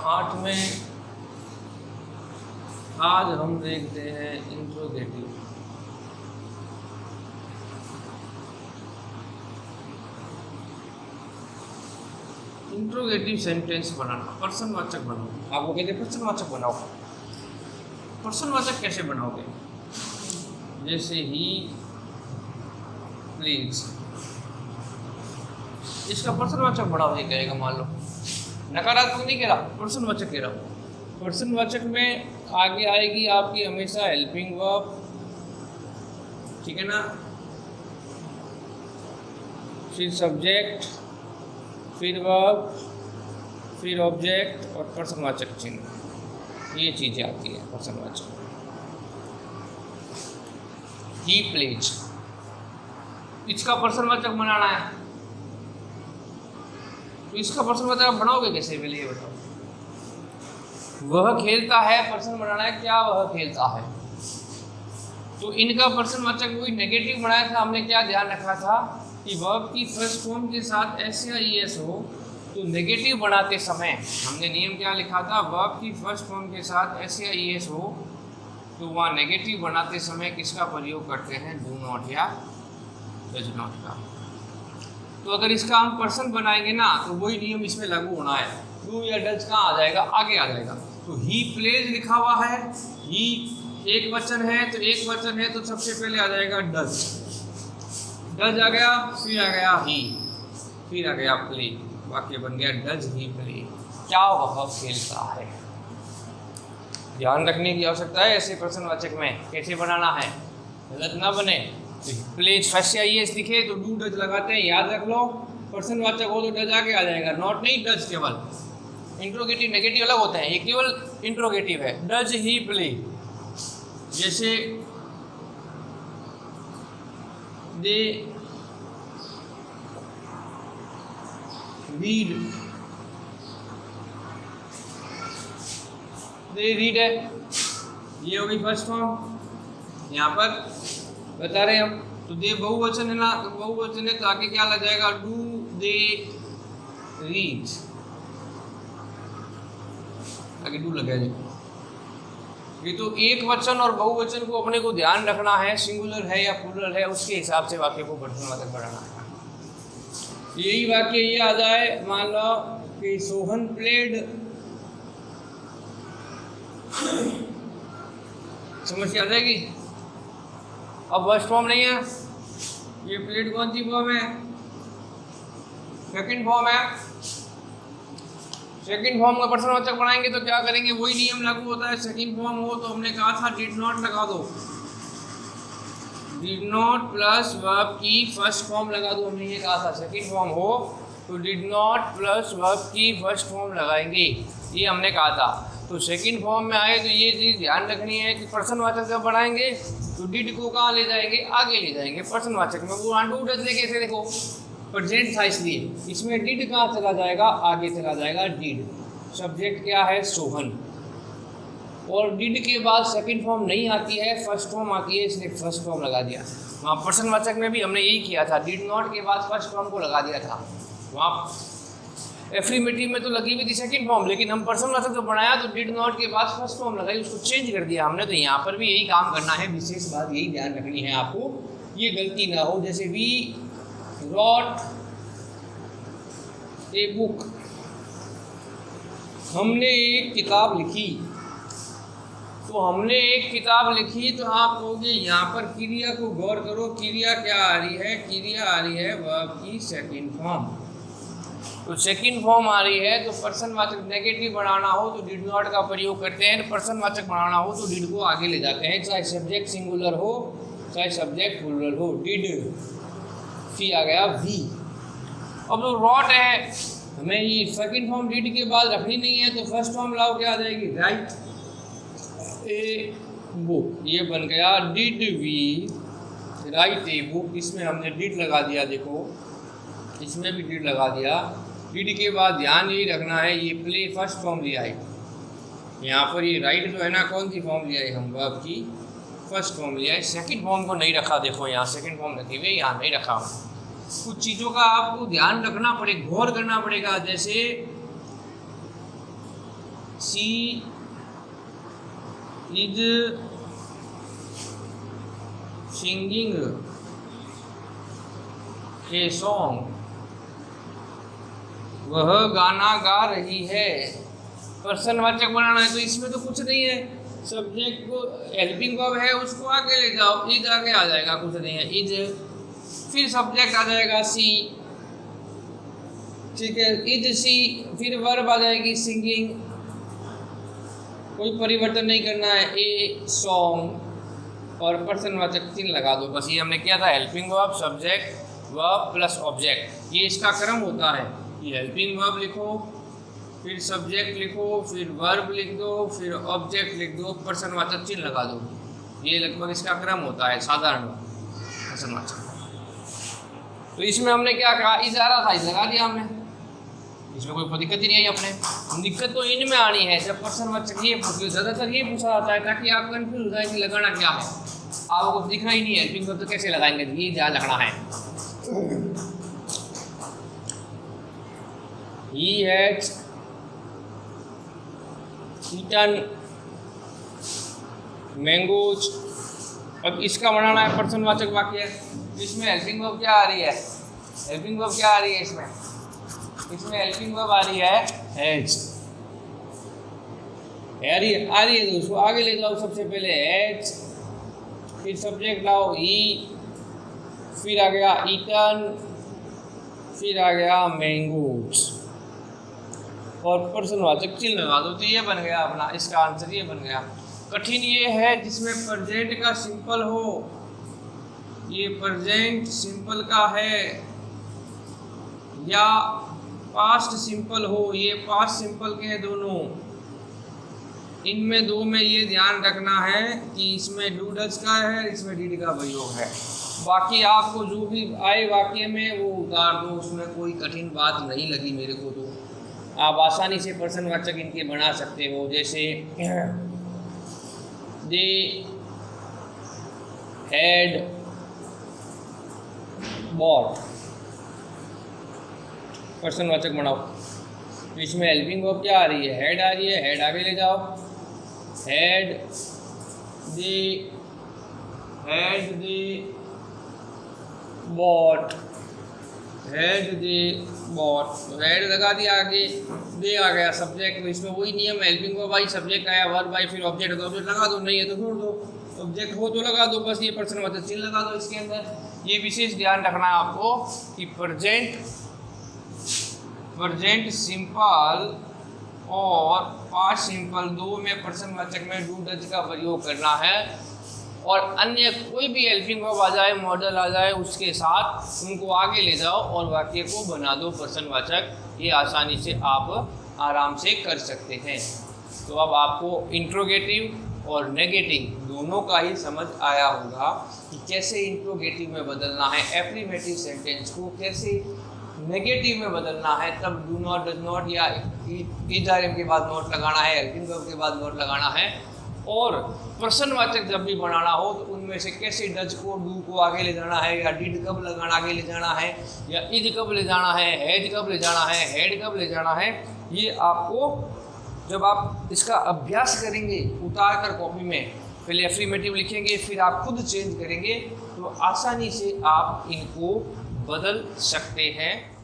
8 में आज हम देखते हैं इंट्रोगेटिव। इंट्रोगेटिव सेंटेंस बनाना, प्रश्नवाचक बनाओ। आपको कहते हैं प्रश्नवाचक बनाओ। प्रश्नवाचक कैसे बनाओगे? जैसे ही प्लीज, इसका प्रश्नवाचक बनाओ। ये कहेगा, मान लो नकारात्मक नहीं कह रहा, प्रश्नवाचक कह रहा हूँ। प्रश्नवाचक में आगे आएगी आपकी हमेशा हेल्पिंग वर्ब, ठीक है ना, फिर सब्जेक्ट, फिर वर्ब, फिर ऑब्जेक्ट और प्रश्नवाचक चिन्ह। ये चीज़ें आती है प्रश्नवाचक। ही प्लेज, इसका प्रश्नवाचक बनाना है, तो इसका प्रश्नवाचक बनाओगे कैसे? पहले ये बताओ। वह खेलता है, प्रश्न बनाना है, क्या वह खेलता है? तो इनका प्रश्नवाचक वही नेगेटिव बनाया था हमने। क्या ध्यान रखा था कि वर्ब की फर्स्ट फॉर्म के साथ एस या ईएस हो तो नेगेटिव बनाते समय हमने नियम क्या लिखा था? वर्ब की फर्स्ट फॉर्म के साथ एस या ईएस हो तो वहाँ नेगेटिव बनाते समय किसका प्रयोग करते हैं? डू नॉट या डज नॉट का। तो अगर इसका हम पर्सन बनाएंगे ना तो वही नियम इसमें लागू होना है। डू या डज कहाँ आ जाएगा? आगे आ जाएगा। तो ही प्लेज लिखा हुआ है, ही एक वचन है, तो एक वचन है तो सबसे पहले आ जाएगा डज। डज आ गया, फिर आ गया ही, फिर आ गया प्ले। वाक्य बन गया डज ही प्ले, क्या वह खेलता है। ध्यान रखने की आवश्यकता है ऐसे प्रश्नवाचक में कैसे बनाना है, गलत ना बने। प्लेज फर्स्ट या ईएस लिखे तो डू डज लगाते हैं, याद रख लो। प्रश्नवाचक हो तो डज आगे आ जाएगा, नॉट नहीं डज। केवल इंट्रोगेटिव नेगेटिव अलग होते हैं, ये केवल इंट्रोगेटिव है। डज ही प्ले, जैसे दे रीड, दे रीड है, ये होगी फर्स्ट फॉर्म। यहाँ पर बता रहे हैं हम, तो दे बहुवचन है ना, तो बहुवचन है तो आगे क्या लग जाएगा? डू दे रीड, आगे डू लग जाएगा। ये तो एक वचन और बहुवचन को अपने को ध्यान रखना है, सिंगुलर है या प्लूरल है, उसके हिसाब से वाक्य को प्रश्नवाचक बनाना है। यही वाक्य ये आ जाए, मान लो कि सोहन प्लेड, समझ आ जाएगी। अब फर्स्ट फॉर्म नहीं है, ये प्लेड कौन सी फॉर्म है? सेकंड फॉर्म है। सेकंड फॉर्म का प्रश्नवाचक बनाएंगे तो क्या करेंगे? वही नियम लागू होता है। सेकंड फॉर्म हो तो हमने कहा था डिड नॉट लगा दो, डिड नॉट प्लस वर्ब की फर्स्ट फॉर्म लगा दो, हमने ये कहा था। सेकंड फॉर्म हो तो डिड नॉट प्लस वर्ब की फर्स्ट फॉर्म लगाएंगे, ये हमने कहा था। तो सेकंड फॉर्म में आए तो ये चीज़ ध्यान रखनी है कि प्रश्नवाचक जब बनाएंगे तो डिड को कहाँ ले जाएंगे? आगे ले जाएंगे प्रश्नवाचक में। वो डू डज ले कैसे? देखो प्रेजेंट था इसलिए इसमें डिड कहाँ चला जाएगा? आगे चला जाएगा डिड। सब्जेक्ट क्या है? सोहन। और डिड के बाद सेकंड फॉर्म नहीं आती है, फर्स्ट फॉर्म आती है, इसलिए फर्स्ट फॉर्म लगा दिया। वहाँ प्रश्नवाचक में भी हमने यही किया था, डिड नॉट के बाद फर्स्ट फॉर्म को लगा दिया था। वहाँ एफर्मेटिव में तो लगी हुई थी सेकंड फॉर्म, लेकिन हम प्रश्नवाचक जो बनाया तो डिड नॉट के बाद फर्स्ट फॉर्म लगाई, उसको चेंज कर दिया हमने। तो यहाँ पर भी यही काम करना है, विशेष बात यही ध्यान रखनी है आपको, ये गलती ना हो। जैसे वी रॉट ए बुक, हमने एक किताब लिखी। तो हमने एक किताब लिखी तो आप कहोगे यहाँ पर क्रिया को गौर करो, क्रिया क्या आ रही है? क्रिया आ रही है वर्ब की सेकंड फॉर्म। तो सेकंड फॉर्म आ रही है तो प्रश्नवाचक नेगेटिव बनाना हो तो डिड नॉट का प्रयोग करते हैं, प्रश्नवाचक बनाना हो तो डिड को आगे ले जाते हैं, चाहे सब्जेक्ट सिंगुलर हो चाहे सब्जेक्ट प्लूरल हो। डिड, फिर आ गया वी। अब जो रॉट है, हमें ये सेकंड फॉर्म डिड के बाद रखनी नहीं है, तो फर्स्ट फॉर्म लाओ, क्या आ जाएगी? Write a book. ये बन गया did we write a book. इसमें हमने डिड लगा दिया, देखो इसमें भी डिड लगा दिया। डिड के बाद ध्यान यही रखना है, ये प्ले फर्स्ट फॉर्म लिया है। यहाँ पर ये राइट जो है ना, कौन सी फॉर्म लिया है? हम वर्ब की फर्स्ट फॉर्म लिया है, सेकंड फॉर्म को नहीं रखा। देखो यहाँ सेकंड फॉर्म रखी हुई है, यहाँ नहीं रखा। कुछ चीज़ों का आपको ध्यान रखना पड़ेगा, गौर करना पड़ेगा। जैसे she is singing a song, वह गाना गा रही है। पर्सनवाचक बनाना है तो इसमें तो कुछ नहीं है, सब्जेक्ट को हेल्पिंग वर्ब है उसको आगे ले जाओ, इज आगे आ जाएगा, कुछ नहीं है इज, फिर सब्जेक्ट आ जाएगा सी, ठीक है, इज सी, फिर वर्ब आ जाएगी सिंगिंग, कोई परिवर्तन नहीं करना है, ए सॉन्ग, और पर्सनवाचक चिन्ह लगा दो, बस ये हमने किया था helping verb, subject, verb plus object, ये इसका क्रम होता है। ये हेल्पिंग वर्ब लिखो, फिर सब्जेक्ट लिखो, फिर वर्ब लिख दो, फिर ऑब्जेक्ट लिख दो, पर्सनवाचक चिन्ह लगा दो, ये लगभग इसका क्रम होता है साधारण पर्सनवाचक। तो इसमें हमने क्या कहा, इज आ रहा था, इज लगा दिया हमने, इसमें कोई दिक्कत ही नहीं आई अपने। दिक्कत तो इनमें आनी है जब पर्सनवाचक ये पूछो, ज़्यादातर ये पूछा जाता है ताकि आप कंफ्यूज हो जाए कि लगाना क्या है, आपको दिखना ही नहीं है हेल्पिंग वर्ब तो कैसे लगाएंगे, ये क्या लगना है। He has eaten mangoes। अब इसका बनाना है पर्सनवाचक वाक्य, इसमें हेल्पिंग वर्ब क्या आ रही है, हेल्पिंग वर्ब क्या आ रही है इसमें हेल्पिंग वर्ब आ रही है हैज, आ रही है तो उसको आगे ले जाओ, सबसे पहले हैज, फिर सब्जेक्ट लाओ ही, फिर आ गया ईटन, फिर आ गया मैंगोज, और पर्सनवाचक चिन्ह लगा दो, तो ये बन गया अपना, इसका आंसर ये बन गया। कठिन ये है जिसमें प्रेजेंट का सिंपल हो, ये प्रेजेंट सिंपल का है, या पास्ट सिंपल हो, ये पास्ट सिंपल के हैं दोनों, इनमें दो में ये ध्यान रखना है कि इसमें डू डज का है, इसमें डीड का प्रयोग है। बाकी आपको जो भी आए वाक्य में वो उतार दो, उसमें कोई कठिन बात नहीं लगी मेरे को, तो आप आसानी से पर्सनवाचक इनके बना सकते हो। जैसे दे हैड बॉट, पर्सनवाचक बनाओ, तो इसमें हेल्पिंग वर्ब क्या आ रही है, हैड आ रही है, हैड आगे ले जाओ, had they bought, had they bought, head लगा दिया, आगे दे आ गया सब्जेक्ट, तो इसमें वही नियम, हेल्पिंग वर्ब आई, सब्जेक्ट आया, वर्ब आई, फिर ऑब्जेक्ट है तो ऑब्जेक्ट लगा दो, नहीं है तो छोड़ दो, ऑब्जेक्ट हो तो लगा दो, बस ये पर्सनवाचक चिन्ह लगा दो इसके अंदर। ये विशेष ध्यान रखना है आपको कि प्रेजेंट सिंपल और पास्ट सिंपल दो में पर्सनवाचक में डू डज का प्रयोग करना है, और अन्य कोई भी हेल्पिंग वर्ब आ जाए, मॉडल आ जाए, उसके साथ उनको आगे ले जाओ और वाक्य को बना दो पर्सनवाचक, ये आसानी से आप आराम से कर सकते हैं। तो अब आपको इंट्रोगेटिव और नेगेटिव दोनों का ही समझ आया होगा कि कैसे इंट्रोगेटिव में बदलना है, एफर्मेटिव सेंटेंस को कैसे नेगेटिव में बदलना है, तब डू नॉट, डज नॉट या इज आर एम के बाद नॉट लगाना है, हेल्पिंग वर्ब के बाद नॉट लगाना है, और पर्सनवाचक जब भी बनाना हो तो उनमें से कैसे डज को, डू को आगे ले जाना है, या डिड कब लगाना आगे ले जाना है, या इज कब ले जाना है, हैज कब ले जाना है, हैड कब ले जाना है, ये आपको जब आप इसका अभ्यास करेंगे उतार कर कॉपी में, पहले एफर्मेटिव लिखेंगे, फिर आप खुद चेंज करेंगे, तो आसानी से आप इनको बदल सकते हैं।